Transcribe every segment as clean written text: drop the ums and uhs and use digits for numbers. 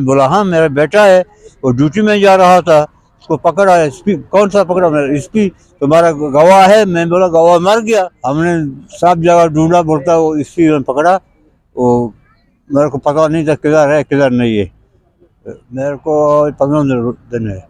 बोला हाँ मेरा बेटा है, वो ड्यूटी में जा रहा था, उसको पकड़ा है। एसपी कौन सा पकड़ा? मेरा एसपी तुम्हारा गवाह है। मैं बोला गवाह मर गया। हमने सब जगह ढूंढा, बोलता वो एसपी में पकड़ा। वो मेरे को पता नहीं था किधर है किधर नहीं है। मेरे को 15 दिन है।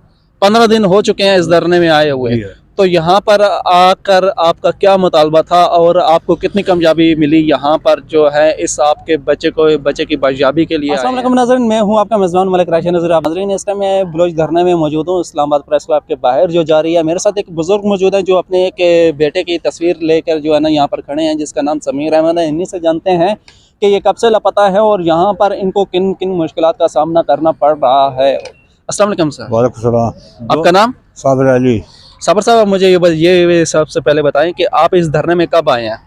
15 दिन हो चुके हैं इस धरने में आए हुए। तो यहाँ पर आकर आपका क्या मुतालबा था और आपको कितनी कामयाबी मिली यहाँ पर जो है इस आपके बच्चे की बाजियाबी के लिए? अस्सलाम वालेकुम नाज़रीन, मैं हूँ आपका मेज़बान मलिक राशिद नज़र। नाज़रीन, इस टाइम मैं बलोच धरने में मौजूद हूँ, इस्लामाबाद प्रेस क्लब के बाहर जो जा रही है। मेरे साथ एक बुजुर्ग मौजूद है जो अपने एक बेटे की तस्वीर लेकर जो है ना यहाँ पर खड़े हैं, जिसका नाम समीर अहमद है। इन्हीं से जानते हैं कि ये कब से लापता है और यहाँ पर इनको किन किन मुश्किलात का सामना करना पड़ रहा है। अस्सलाम वालेकुम सर। वालेकुम सलाम। आपका नाम? साबिर अली। साबर साहब, मुझे ये सबसे पहले बताएं कि आप इस धरने में कब आए हैं?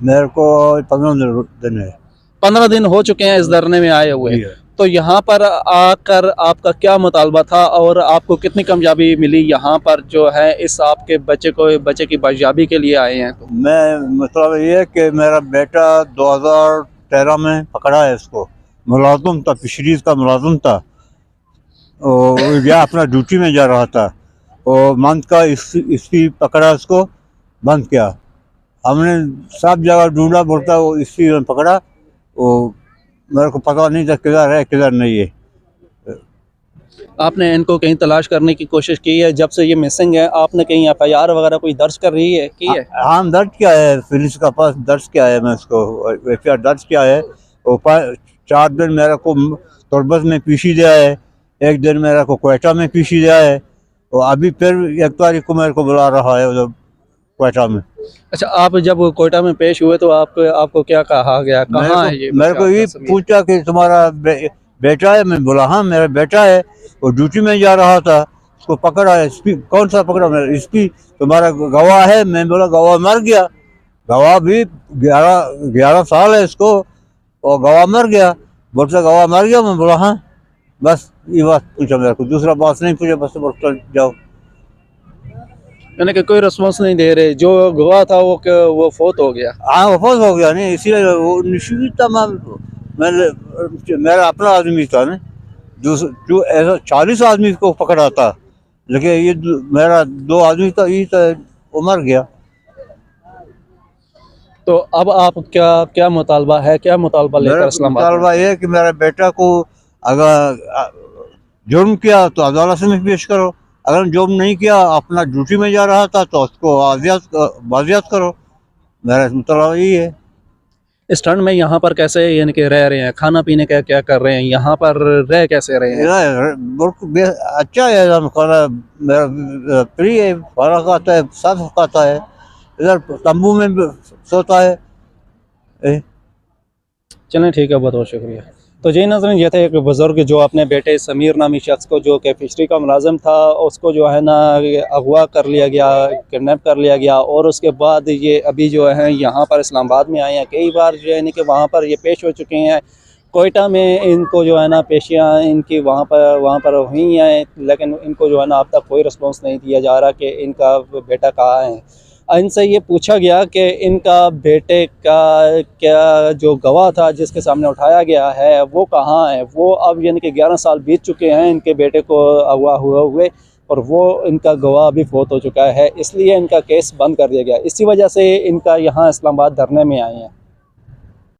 मेरे को 15 दिन है। 15 दिन हो चुके हैं इस धरने में आए हुए। तो यहाँ पर आकर आपका क्या मुतालबा था और आपको कितनी कामयाबी मिली यहाँ पर जो है इस आपके बच्चे की बाजियाबी के लिए आए हैं? मैं मतलब ये कि मेरा बेटा 2013 में पकड़ा है। इसको मुलाजिम था, फिशरीज का मुलाजिम था। या अपना ड्यूटी में जा रहा था। और मंथ का इसकी पकड़ा, उसको बंद किया। हमने सब जगह ढूंढा, बोलता वो इसी में पकड़ा। वो मेरे को पता नहीं था किधर है किधर नहीं है। आपने इनको कहीं तलाश करने की कोशिश की है? जब से ये मिसिंग है आपने कहीं FIR वगैरह कोई दर्ज कर रही है की है? हाँ दर्ज किया है, पुलिस का पास दर्ज किया है। मैं उसको FIR दर्ज किया है। वो 4 दिन मेरे को तुर्बत में पीसी दिया है, 1 दिन मेरे को क्वेटा में पीसी दिया है। और अभी फिर 1 तारीख को मेरे को बुला रहा है उधर क्वेटा में। अच्छा, आप जब कोयटा में पेश हुए तो आपको क्या कहा गया? कहाँ है ये? मेरे को ये पूछा कि तुम्हारा बेटा है। मैं बोला हाँ मेरा बेटा है, वो ड्यूटी में जा रहा था, उसको पकड़ा है। एसपी कौन सा पकड़ा? मेरा एसपी तुम्हारा गवाह है। मैं बोला गवाह मर गया। गवाह भी 11 साल है इसको, और गवाह मर गया। बोलता गवाह मर गया। मैं बोला हाँ, बस ये बात पूछा मेरे को, दूसरा बात नहीं पूछा। बस बोलता जाओ। यानी कि कोई रिस्पॉन्स नहीं दे रहे। जो गवाह था वो फोत हो गया। हाँ वो फोत हो गया नहीं, इसीलिए वो निश्चित था। मेरा अपना आदमी था ना, जो ऐसा 40 आदमी को पकड़ा था, लेकिन ये मेरा 2 आदमी था, ये तो वो मर गया। तो अब आप क्या मुतालबा है, क्या मुतालबा लेकर इस्लामाबाद? मुतालबा ये है कि मेरा बेटा को अगर जुर्म किया तो अदालत में पेश करो, अगर जुर्म नहीं किया, अपना ड्यूटी में जा रहा था, तो उसको बाजियात करो। मेरा मुतालबा यही है। इस ठंड में यहाँ पर कैसे यानी कि रह रहे हैं? खाना पीने का क्या कर रहे हैं? यहाँ पर रह कैसे रहे हैं? अच्छा है खाना, मेरा फ्री है, खाना खाता है, सब खाता है। इधर तंबू में सोता है। चलें ठीक है, बहुत बहुत शुक्रिया। तो जी नाज़रीन, ये थे एक बुज़ुर्ग जो अपने बेटे समीर नामी शख्स को, जो कि फिशरी का मुलाजिम था, उसको जो है ना अगवा कर लिया गया, किडनैप कर लिया गया। और उसके बाद ये अभी जो है यहाँ पर इस्लामाबाद में आए हैं। कई बार जो है कि वहाँ पर ये पेश हो चुके हैं। कोयटा में इनको जो है ना पेशियाँ इनकी वहाँ पर हुई हैं, लेकिन इनको जो है ना अब तक कोई रिस्पॉन्स नहीं दिया जा रहा कि इनका बेटा कहाँ है। इनसे ये पूछा गया कि इनका बेटे का क्या जो गवाह था जिसके सामने उठाया गया है वो कहाँ है। वो अब यानी कि 11 साल बीत चुके हैं इनके बेटे को अगवा हुए और वो इनका गवाह अभी फौत हो चुका है, इसलिए इनका केस बंद कर दिया गया। इसी वजह से इनका यहाँ इस्लामाबाद धरने में आए हैं।